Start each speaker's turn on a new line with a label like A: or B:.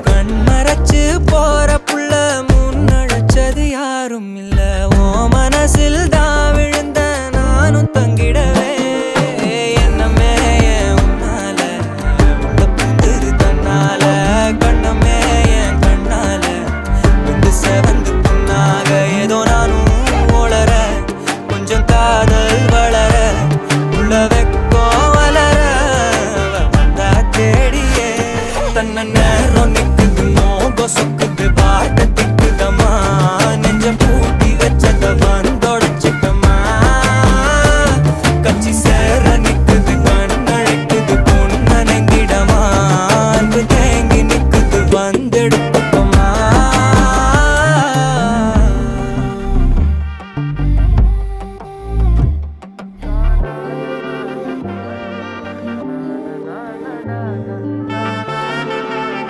A: கண்மறைச்சு போற புள்ள முன்னழைச்சது யாரும் இல்ல. ஓ மனசில் தான் விழுந்த நானும் தங்கிடவே என்னமே உன்னால உள்ள புந்துரு தன்னால கண்ணமே என் கண்ணால வந்து செவந்து புண்ணாக ஏதோ நானும் ஓளற கொஞ்சம் காதல் வளர உள்ள வெக்கோ வளர வந்தா தேடியே தன்ன நேரம் நிக்குது மோகம் சொக்குது பாட்டு